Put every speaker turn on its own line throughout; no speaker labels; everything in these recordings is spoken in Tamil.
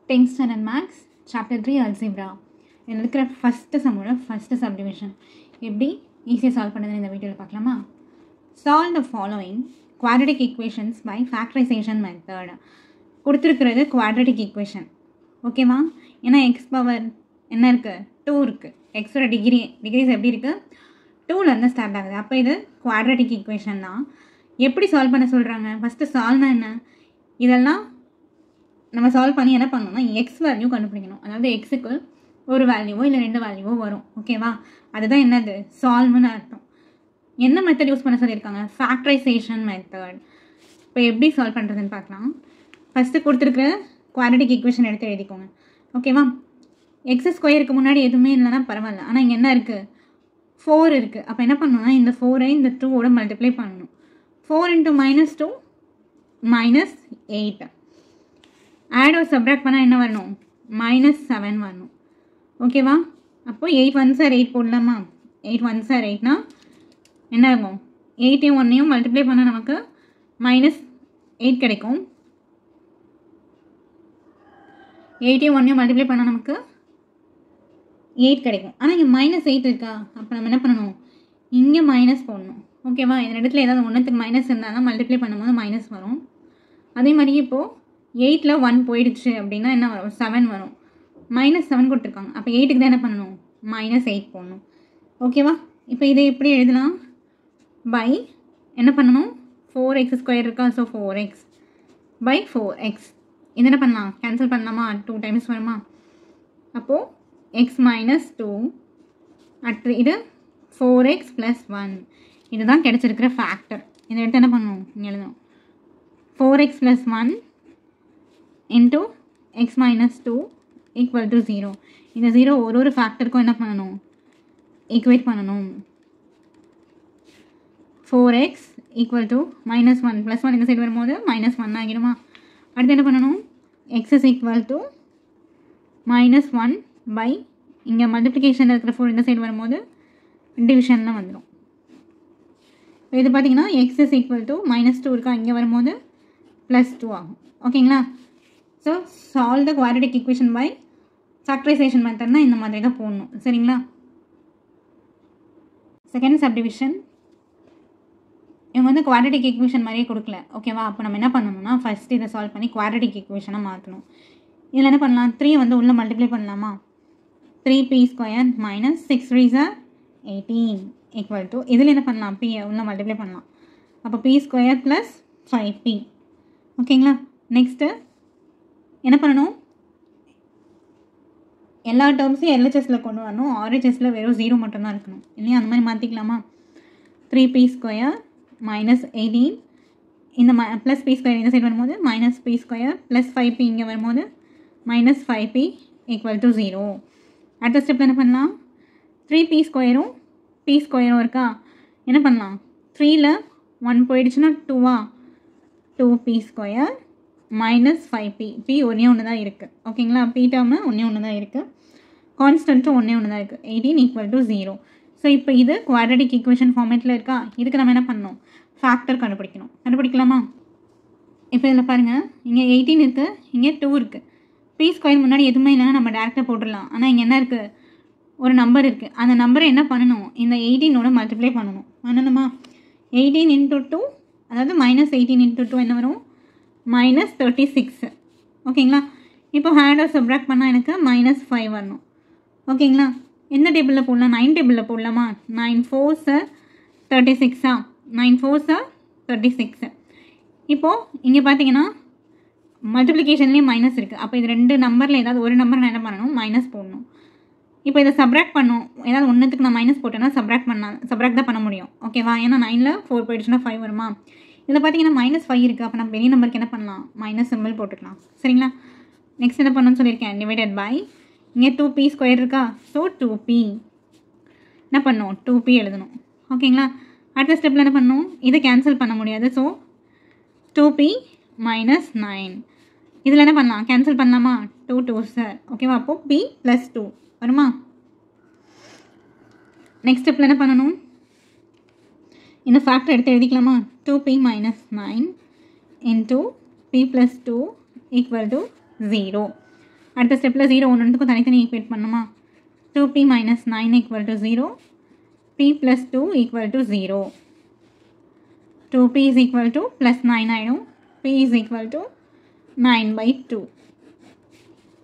10th standard maths chapter 3 algebra இதில் இருக்கிற ஃபஸ்ட்டு சம்மோட ஃபஸ்ட்டு சப்டிவிஷன் எப்படி ஈஸியாக சால்வ் பண்ணுறதுன்னு இந்த வீடியோவில் பார்க்கலாமா? Solve the following quadratic equations by factorisation method. கொடுத்துருக்கிறது குவாட்ரட்டிக் ஈக்குவேஷன், ஓகேவா? ஏன்னா எக்ஸ் பவர் என்ன இருக்குது, 2 இருக்குது. எக்ஸோட டிகிரிஸ் எப்படி இருக்குது, 2லேருந்து ஸ்டார்ட் ஆகுது. அப்போ இது குவாட்ரட்டிக் ஈக்குவேஷன் தான். எப்படி சால்வ் பண்ண சொல்கிறாங்க? ஃபஸ்ட்டு சால்வ்னா என்ன, இதெல்லாம் நம்ம சால்வ் பண்ணி என்ன பண்ணணும்னா எக்ஸ் வேல்யூ கண்டுபிடிக்கணும். அதாவது எக்ஸுக்கு ஒரு வேல்யூவோ இல்லை 2 வேல்யூவோ வரும், ஓகேவா? அதுதான் என்னது சால்வ்னு அர்த்தம். என்ன மெத்தட் யூஸ் பண்ண சொல்லியிருக்காங்க? Factorisation method. இப்போ எப்படி சால்வ் பண்ணுறதுன்னு பார்க்கலாம். ஃபஸ்ட்டு கொடுத்துருக்குற குவாட்ரட்டிக் ஈக்குவேஷன் எடுத்து எழுதிக்கோங்க, ஓகேவா? எக்ஸ் ஸ்கொயருக்கு முன்னாடி எதுவுமே இல்லைன்னா பரவாயில்ல, ஆனால் இங்கே என்ன இருக்குது, 4 இருக்குது. அப்போ என்ன பண்ணணும்னா இந்த 4ஐ இந்த 2ஓட மல்டிப்ளை பண்ணணும். 4 × -2 -8. ஆட் ஒரு சப்ராக்ட் பண்ணால் என்ன வரணும், -7 வரணும், ஓகேவா? அப்போது 8 1s are 8 போடலாமா? 8 1s are 8னா என்ன ஆகும், 8ஐயும் 1ஐயும் மல்டிப்ளை பண்ணால் நமக்கு -8 கிடைக்கும். 8ஐயும் 1ஐயும் மல்டிப்ளை பண்ணால் நமக்கு 8 கிடைக்கும். ஆனால் இங்கே -8 இருக்கா, அப்போ நம்ம என்ன பண்ணணும், இங்கே மைனஸ் போடணும், ஓகேவா? இந்த இடத்துல ஏதாவது ஒன்றுத்துக்கு மைனஸ் இருந்தால் தான் மல்டிப்ளை பண்ணும்போது மைனஸ் வரும். அதே மாதிரி இப்போது 8ல் 1 போயிடுச்சு அப்படின்னா என்ன வரும், 7 வரும். -7 கொடுத்துருக்காங்க, அப்போ 8க்கு தான் என்ன பண்ணணும், -8 போடணும், ஓகேவா? இப்போ இதை எப்படி எழுதலாம், பை என்ன பண்ணணும், 4x² இருக்கா, ஸோ 4x பை 4x. இது என்ன பண்ணலாம், கேன்சல் பண்ணலாமா, 2 டைம்ஸ் வருமா? அப்போது x - 2 அடுத்து இது 4x + 1. இதுதான் கிடச்சிருக்கிற ஃபேக்டர். இதை எடுத்து என்ன பண்ணணும், இங்கே எழுதணும். 4x + 1 into x - 2 = 0. இந்த 0 ஒரு ஃபேக்டருக்கும் என்ன பண்ணணும், ஈக்குவேட் பண்ணணும். 4x = -1 + 1 இந்த சைடு வரும்போது -1 ஆகிடுமா? அடுத்து என்ன பண்ணணும், x = -1 பை இங்கே மல்டிப்ளிகேஷனில் இருக்கிற 4 இந்த சைடு வரும்போது டிவிஷனில் வந்துடும். இது பார்த்தீங்கன்னா x = -2 இருக்கா, இங்கே வரும்போது +2 ஆகும், ஓகேங்களா? So solve the quadratic equation by factorization மெத்தட்னா இந்த மாதிரி தான் போடணும், சரிங்களா? செகண்ட் சப்டிவிஷன் இவங்க வந்து குவாட்ரட்டிக் ஈக்குவேஷன் மாதிரியே கொடுக்கல, ஓகேவா? அப்போ நம்ம என்ன பண்ணணும்னா ஃபஸ்ட்டு இதை சால்வ் பண்ணி குவாட்ரட்டிக் ஈக்குவேஷனாக மாற்றணும். இதில் என்ன பண்ணலாம், 3 வந்து உள்ளே மல்டிப்ளை பண்ணலாமா? 3p² - 6 3s are 18 = இதில் என்ன பண்ணலாம், p உள்ளே மல்டிப்ளை பண்ணலாம். அப்போ p² + 5p, ஓகேங்களா? நெக்ஸ்ட்டு என்ன பண்ணணும், எல்லா டேர்ம்ஸையும் LHSல் கொண்டு வரணும். RHSல் வெறும் 0 மட்டும்தான் இருக்கணும், இல்லையா? அந்த மாதிரி மாற்றிக்கலாமா? 3p² - 18 இந்த +p² இந்த சைடு வரும்போது -p² + 5p இங்கே வரும்போது -5p = 0. அடுத்த ஸ்டெப் என்ன பண்ணலாம், 3p² p² இருக்கா, என்ன பண்ணலாம், 3ல் 1 போயிடுச்சுன்னா 2வா, 2p² -5p. p ஒன்றே ஒன்று தான் இருக்குது, ஓகேங்களா? p டேர்மு ஒன்றே ஒன்று தான் இருக்குது, கான்ஸ்டன்ட்டும் ஒன்றே ஒன்று தான் இருக்குது. 18 = 0. ஸோ இப்போ இது குவாட்ரட்டிக் ஈக்குவேஷன் ஃபார்மேட்டில் இருக்கா. இதுக்கு நம்ம என்ன பண்ணணும், ஃபேக்டர் கண்டுபிடிக்கணும். கண்டுபிடிக்கலாமா? இப்போ இதில் பாருங்கள், இங்கே 18 இருக்குது, இங்கே 2 இருக்குது. p² முன்னாடி எதுவுமே இல்லைன்னா நம்ம டேரெக்டாக போட்டுடலாம். ஆனால் இங்கே என்ன இருக்குது, ஒரு நம்பர் இருக்குது. அந்த நம்பரை என்ன பண்ணணும், இந்த 18ஓட மல்டிப்ளை பண்ணணுமா? 18 × 2 அதாவது -18 × 2 என்ன வரும், -36, ஓகேங்களா? இப்போ ஹேண்ட் ஆர் சப்ராக்ட் பண்ணால் எனக்கு -5 வரணும், ஓகேங்களா? எந்த டேபிளில் போடலாம், 9 டேபிளில் போடலாமா? 9 4s are 36 9 4s are 36. இப்போது இங்கே பார்த்தீங்கன்னா மல்டிப்ளிகேஷன்லேயே மைனஸ் இருக்குது. அப்போ இது 2 நம்பரில் ஏதாவது ஒரு நம்பர் நான் என்ன பண்ணணும், மைனஸ் போடணும். இப்போ இதை சப்ராக்ட் பண்ணணும். ஏதாவது ஒன்றுத்துக்கு நான் மைனஸ் போட்டேன்னா சப்ராக்ட் தான் பண்ண முடியும், ஓகேவா? ஏன்னா 9ல் 4 போயிடுச்சுன்னா 5 வருமா? இதில் பார்த்தீங்கன்னா -5 இருக்குது. அப்போ நம்ம பெரிய நம்பருக்கு என்ன பண்ணலாம், மைனஸ் சிம்பிள் போட்டுக்கலாம், சரிங்களா? நெக்ஸ்ட் என்ன பண்ணணும்னு சொல்லியிருக்கேன், டிவைடட் பை இங்கே 2p² இருக்கா, ஸோ 2p என்ன பண்ணணும், 2p எழுதணும், ஓகேங்களா? அடுத்த ஸ்டெப்பில் என்ன பண்ணணும், இதை கேன்சல் பண்ண முடியாது, ஸோ 2p - 9 இதில் என்ன பண்ணலாம், கேன்சல் பண்ணலாமா? 2 2s are, ஓகேவா? அப்போது p + 2 வருமா? நெக்ஸ்ட் ஸ்டெப்பில் என்ன பண்ணணும், இந்த ஃபேக்டர் எடுத்து எழுதிக்கலாமா? 2p - 9 × p + 2 = 0. அடுத்த ஸ்டெப்பில் 0 ஒன்றுக்கும் தனித்தனி ஈக்குவேட் பண்ணுமா 2p minus 9 equal to 0 p plus 2 equal to 0 2p is equal to plus 9 ஆயிடும் p is equal to 9 by 2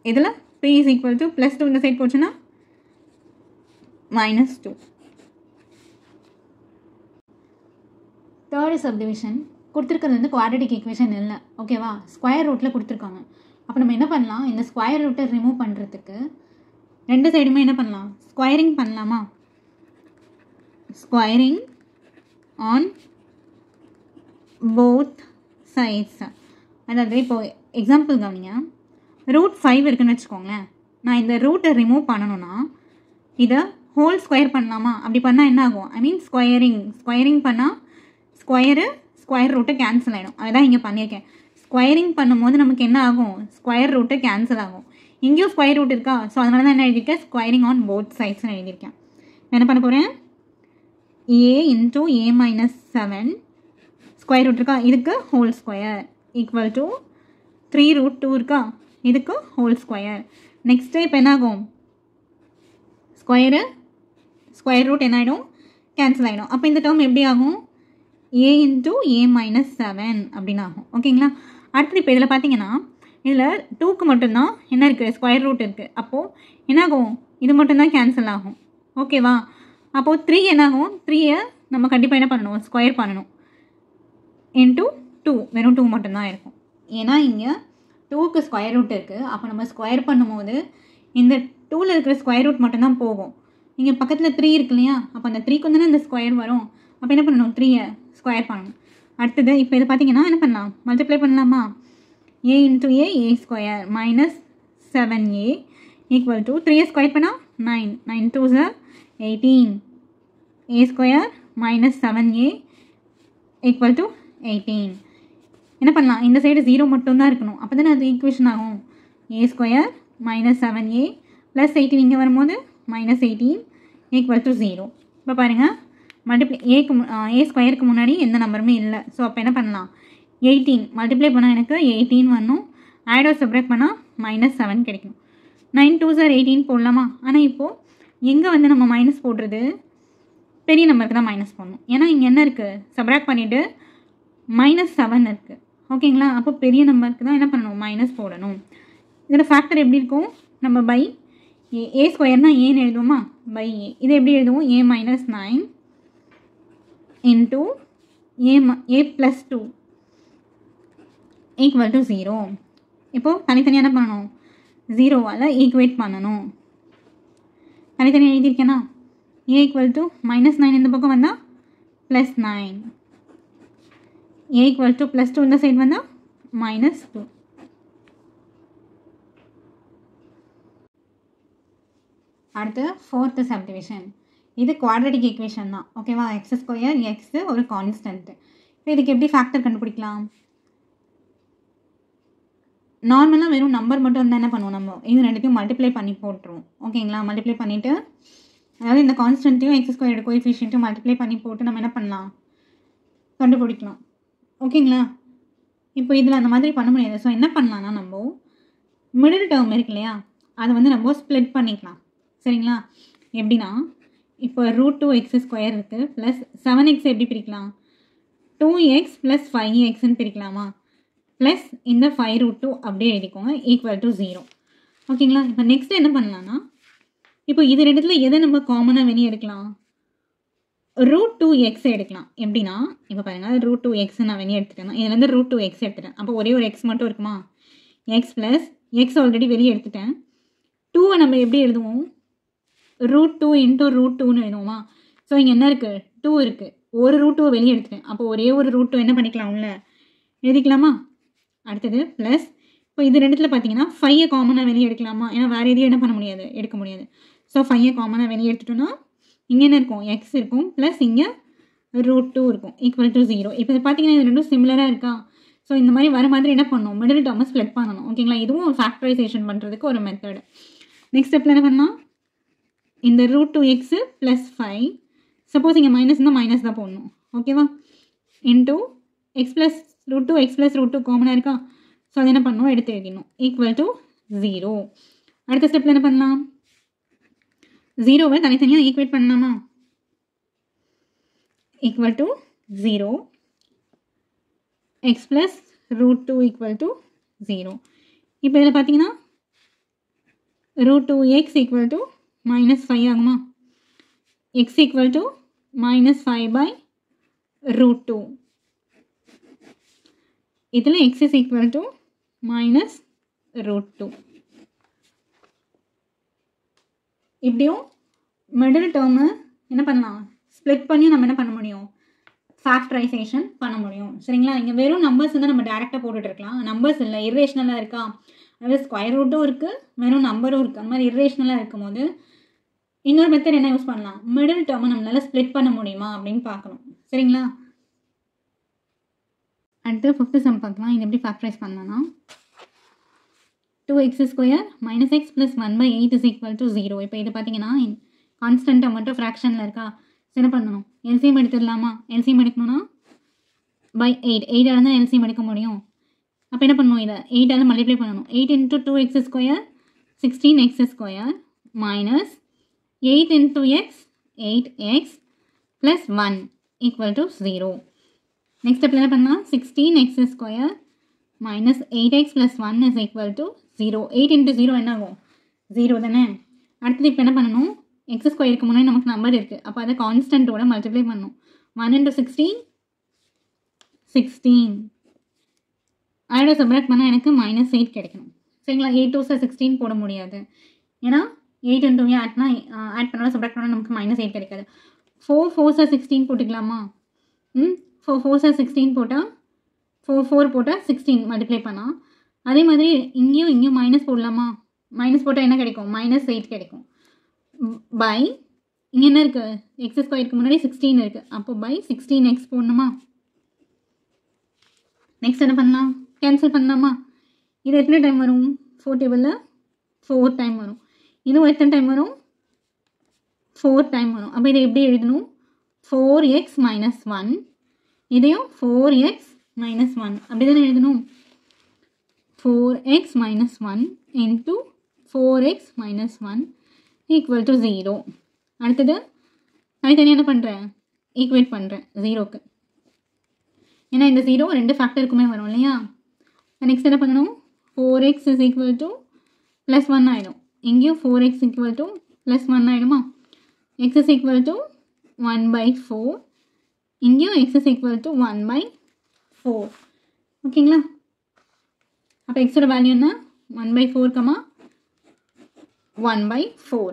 இதில் p is equal to plus 2 இந்த சைட் போச்சுன்னா minus 2 தேர்டு சப்டிவிஷன் கொடுத்துருக்கிறது வந்து குவாட்ரட்டிக் ஈக்குவேஷன் இல்லை ஓகேவா ஸ்கொயர் ரூட்டில் கொடுத்துருக்காங்க அப்போ நம்ம என்ன பண்ணலாம் இந்த ஸ்கொயர் ரூட்டை ரிமூவ் பண்ணுறதுக்கு ரெண்டு சைடுமே என்ன பண்ணலாம் ஸ்கொயரிங் பண்ணலாமா ஸ்கொயரிங் ஆன் போத் சைட்ஸ் அதாவது இப்போது எக்ஸாம்பிள் கவனிங்க ரூட் 5 இருக்குன்னு வச்சுக்கோங்களேன் நான் இந்த ரூட்டை ரிமூவ் பண்ணணும்னா இதை ஹோல் ஸ்கொயர் பண்ணலாமா அப்படி பண்ணால் என்ன ஆகும் ஐ மீன் ஸ்கொயரிங் பண்ணால் ஸ்கொயர் ரூட்டை கேன்சல் ஆகிடும் அதுதான் இங்கே பண்ணியிருக்கேன் ஸ்கொயரிங் பண்ணும்போது நமக்கு என்ன ஆகும் ஸ்கொயர் ரூட்டை கேன்சல் ஆகும் இங்கேயும் ஸ்கொயர் ரூட் இருக்கா ஸோ அதனால தான் என்ன எழுதியிருக்கேன் ஸ்கொயரிங் ஆன் போத் சைட்ஸ்னு எழுதியிருக்கேன் என்ன பண்ண போகிறேன் a into a minus 7 square root இருக்கா இதுக்கு whole square equal to 3 root 2 இருக்கா இதுக்கு ஹோல் ஸ்கொயர் நெக்ஸ்ட்டு இப்போ என்ன ஆகும் ஸ்கொயர் ரூட் என்ன ஆகிடும் கேன்சல் ஆகிடும் அப்போ இந்த டேர்ம் எப்படி ஆகும் a into a minus 7 அப்படின்னு ஆகும் ஓகேங்களா அடுத்து இப்போ இதில் பார்த்தீங்கன்னா இதில் 2க்கு மட்டும்தான் என்ன இருக்குது ஸ்கொயர் ரூட் இருக்குது அப்போது என்னாகும் இது மட்டும்தான் கேன்சல் ஆகும் ஓகேவா அப்போது 3 என்னாகும் 3யை நம்ம கண்டிப்பாக என்ன பண்ணணும் ஸ்கொயர் பண்ணணும் இன்ட்டு 2 வெறும் 2 மட்டும்தான் இருக்கும் ஏன்னா இங்கே 2க்கு ஸ்கொயர் ரூட் இருக்குது அப்போ நம்ம ஸ்கொயர் பண்ணும்போது இந்த 2ல் இருக்கிற ஸ்கொயர் ரூட் மட்டும்தான் போகும் இங்கே பக்கத்தில் 3 இருக்கு இல்லையா அப்போ அந்த 3க்கு வந்து இந்த ஸ்கொயர் வரும் அப்போ என்ன பண்ணணும் 3யை ஸ்கொயர் பண்ணணும் அடுத்தது இப்போ இது பார்த்தீங்கன்னா என்ன பண்ணலாம் மல்டிப்ளை பண்ணலாமா a into a square minus 7a equal to 3 square பண்ணால் 9 2s 18 a square minus 7a equal to 18 என்ன பண்ணலாம் இந்த சைடு 0 மட்டும்தான் இருக்கணும் அப்போ தானே அது ஈக்குவேஷன் ஆகும் a square minus 7a plus 18 இங்கே வரும்போது மைனஸ் 18 ஈக்குவல் டு 0 இப்போ பாருங்கள் மல்டிப்ளை a ஸ்கொயருக்கு முன்னாடி எந்த நம்பருமே இல்லை ஸோ அப்போ என்ன பண்ணலாம் 18 மல்டிப்ளை பண்ணால் எனக்கு 18 வரணும் ஆட் ஆர் சப்ராக்ட் பண்ணால் மைனஸ் 7 கிடைக்கும் 9 2s 18 போடலாமா ஆனால் இப்போது எங்கே வந்து நம்ம மைனஸ் போடுறது பெரிய நம்பருக்கு தான் மைனஸ் போடணும் ஏன்னா இங்கே என்ன இருக்குது சப்ராக்ட் பண்ணிவிட்டு மைனஸ் 7 இருக்குது ஓகேங்களா அப்போ பெரிய நம்பருக்கு தான் என்ன பண்ணணும் மைனஸ் போடணும் இதில் ஃபேக்டர் எப்படி இருக்கும் நம்ம பை ஏ ஸ்கொயர்னால் ஏன்னு எழுதுவோமா பை ஏ இதை எப்படி எழுதுவோம் a minus 9 into a plus 2 equal to 0 இப்போது தனித்தனியாக என்ன பண்ணணும் 0வால் ஈக்குவேட் பண்ணணும் தனித்தனியாக எழுதியிருக்கேன்னா a equal to minus 9 இந்த பக்கம் வந்தால் plus 9 a equal to plus 2 இந்த சைடு வந்தால் மைனஸ் 2 அடுத்து ஃபோர்த்து சப்டிவிஷன் இது குவாட்ரட்டிக் ஈக்குவேஷன் தான் ஓகேவா எக்ஸ் ஸ்கொயர் எக்ஸ் ஒரு கான்ஸ்டன்ட்டு இப்போ இதுக்கு எப்படி ஃபேக்டர் கண்டுபிடிக்கலாம் நார்மலாக வெறும் நம்பர் மட்டும் இருந்தால் என்ன பண்ணுவோம் நம்ம இது ரெண்டுத்தையும் மல்டிப்ளை பண்ணி போட்டுருவோம் ஓகேங்களா மல்டிப்ளை பண்ணிவிட்டு அதாவது இந்த கான்ஸ்டன்ட்டையும் எக்ஸ் ஸ்கொயர் கோஎஃபிஷியன்ட்டையும் மல்டிப்ளை பண்ணி போட்டு நம்ம என்ன பண்ணலாம் கண்டுபிடிக்கலாம் ஓகேங்களா இப்போ இதில் அந்த மாதிரி பண்ண முடியாது ஸோ என்ன பண்ணலான்னா நம்ம மிடில் டேர்ம் இருக்கு இல்லையா அதை வந்து நம்ம ஸ்ப்ளிட் பண்ணிக்கலாம் சரிங்களா எப்படின்னா இப்போ √2x ஸ்கொயர் இருக்குது ப்ளஸ் 7x எப்படி பிரிக்கலாம் 2x ப்ளஸ் 5xன்னு பிரிக்கலாமா ப்ளஸ் இந்த 5√2 அப்படியே எழுதிக்கோங்க ஈக்குவல் டு 0 ஓகேங்களா இப்போ நெக்ஸ்ட் என்ன பண்ணலான்னா இப்போ இது ரெண்டுத்துல எதை நம்ம காமனாக வெளியே எடுக்கலாம் √2x எடுக்கலாம் எப்படின்னா இப்போ பாருங்கள் √2x நான் வெளியே எடுத்துட்டேன்னா இதில் வந்து √2x எடுத்துட்டேன் அப்போ ஒரே ஒரு x மட்டும் இருக்குமா x ப்ளஸ் x ஆல்ரெடி வெளியே எடுத்துட்டேன் 2வை நம்ம எப்படி எழுதுவோம் √2 into √2ன்னு எழுதுவோமா ஸோ இங்கே என்ன இருக்குது 2 இருக்குது ஒரு √2 வெளியே எடுத்துட்டேன் அப்போ ஒரே ஒரு √2 என்ன பண்ணிக்கலாம் உள்ள எழுதிக்கலாமா அடுத்தது ப்ளஸ் இப்போ இது ரெண்டுத்தில் பார்த்தீங்கன்னா 5 காமனாக வெளியே எடுக்கலாமா ஏன்னா வேறு எதையும் என்ன பண்ண முடியாது எடுக்க முடியாது ஸோ 5 காமனாக வெளியே எடுத்துட்டோன்னா இங்கே என்ன இருக்கும் எக்ஸ் இருக்கும் ப்ளஸ் இங்கே √2 இருக்கும் ஈக்குவல் டு 0 இப்போ இது பார்த்தீங்கன்னா இது ரெண்டும் சிமிலராக இருக்கா ஸோ இந்த மாதிரி வர மாதிரி என்ன பண்ணணும் மிடில் டேர்மை ஸ்ப்ளிட் பண்ணணும் ஓகேங்களா இதுவும் ஃபேக்டரைசேஷன் பண்ணுறதுக்கு ஒரு மெத்தடு நெக்ஸ்ட் ஸ்டெப்பில் என்ன பண்ணலாம் இந்த √2x ப்ளஸ் 5 சப்போஸ் இங்கே மைனஸ் இருந்தால் மைனஸ் தான் போடணும் ஓகேவா into X plus √2 X plus √2 காமனாக இருக்கா ஸோ அது என்ன பண்ணணும் எடுத்து எழுதிடணும் ஈக்குவல் டு 0. அடுத்த ஸ்டெப்பில் என்ன பண்ணலாம்? 0வை தனித்தனியாக ஈக்குவேட் பண்ணலாமா? Equal to 0 x plus root 2 equal to 0. இப்போ இதில் பார்த்தீங்கன்னா root 2x equal to minus 5 ஆகுமா? x equal to minus 5 by root 2. இதில் x is equal to minus root 2. இப்படியும் மிடில் டேர்மு என்ன பண்ணலாம்? ஸ்ப்ளிட் பண்ணி நம்ம என்ன பண்ண முடியும்? ஃபேக்டரைசேஷன் பண்ண முடியும். சரிங்களா? இங்கே வெறும் நம்பர்ஸ் தான் நம்ம டேரெக்டாக போட்டுட்டு இருக்கலாம். நம்பர்ஸ் இல்லை, இர்ரேஷனலாக இருக்கா? அதாவது ஸ்கொயர் ரூட்டும் இருக்குது, வெறும் நம்பரும் இருக்குது. அந்த மாதிரி இர்ரேஷனலாக இருக்கும்போது இன்னொரு மெத்தட் என்ன யூஸ் பண்ணலாம்? மிடில் டேர்மை நம்மளால் ஸ்ப்ளிட் பண்ண முடியுமா அப்படின்னு பார்க்கணும். சரிங்களா? அடுத்து 5th சம் பார்க்கலாம். இது எப்படி ஃபேக்டரைஸ் பண்ணலாம்னா 2x square minus X plus 1/8 is equal to 0. இப்போ இது பார்த்தீங்கன்னா கான்ஸ்டண்ட்டாக மட்டும் ஃப்ராக்ஷனில் இருக்கா? என்ன பண்ணணும்? எல்சிஎம் எடுத்துடலாமா? எல்சிஎம் எடுக்கணும்னா பை 8 8ஆல் தான் எல்சிஎம் எடுக்க முடியும். அப்போ என்ன பண்ணுவோம்? இதை 8ஆல் மல்டிப்ளை பண்ணணும். 8 into 2x square 16x square minus 8 into x 8x plus 1 equal to 0. Next ஸ்டெப்பில் என்ன பண்ணலாம்? 16x square minus 8x plus 1 is equal to 0. 8 into 0 என்ன ஆகும்? 0 தானே? அடுத்தது இப்போ என்ன பண்ணணும்? எக்ஸ் ஸ்கொயருக்கு முன்னாடி நமக்கு நம்பர் இருக்குது, அப்போ அதை கான்ஸ்டன்ட்டோட மல்டிப்ளை பண்ணணும். 1 into 16 16. அதோட சப்ராக்ட் பண்ணால் எனக்கு -8 கிடைக்கணும். சரிங்களா? 8 2 16 போட முடியாது. ஏன்னா 8 into ஆட் பண்ணாலும் சப்ராக்ட் பண்ணாலும் நமக்கு -8 கிடைக்காது. 4 4 16 போட்டுக்கலாமா? 4 4 16 போட்டால் 4 4 போட்டால் 16 மல்டிப்ளை பண்ணால். அதே மாதிரி இங்கேயும் மைனஸ் போடலாமா? மைனஸ் போட்டால் என்ன கிடைக்கும்? -8 கிடைக்கும். பை இங்கே என்ன இருக்குது? எக்ஸ் ஸ்கொயருக்கு முன்னாடி 16 இருக்குது, அப்போ பை 16x போடணுமா? நெக்ஸ்ட் என்ன பண்ணலாம்? கேன்சல் பண்ணலாமா? இது எத்தனை டைம் வரும்? 4 டேபிளில் 4 டைம் வரும். இதுவும் எத்தனை டைம் வரும்? 4 டைம் வரும். அப்போ இதை எப்படி எழுதணும்? 4x minus 1. இதையும் 4x minus 1 அப்படி தானே எழுதணும்? 4x minus 1 into 4x minus 1 equal to 0. அடுத்தது தனித்தனியாக என்ன பண்ணுறேன்? ஈக்குவேட் பண்ணுறேன் 0க்கு. ஏன்னா இந்த 0 ரெண்டு ஃபேக்டருக்குமே வரும் இல்லையா? நெக்ஸ்ட் என்ன பண்ணணும்? 4x is equal to plus 1 ஆகிடும். இங்கேயும் 4x equal to plus 1 ஆகிடுமா? x is equal to 1/4. இங்கேயும் x is equal to 1/4. ஓகேங்களா? அப்போ எக்ஸோட வேல்யூ என்ன? 1/4, 1/4.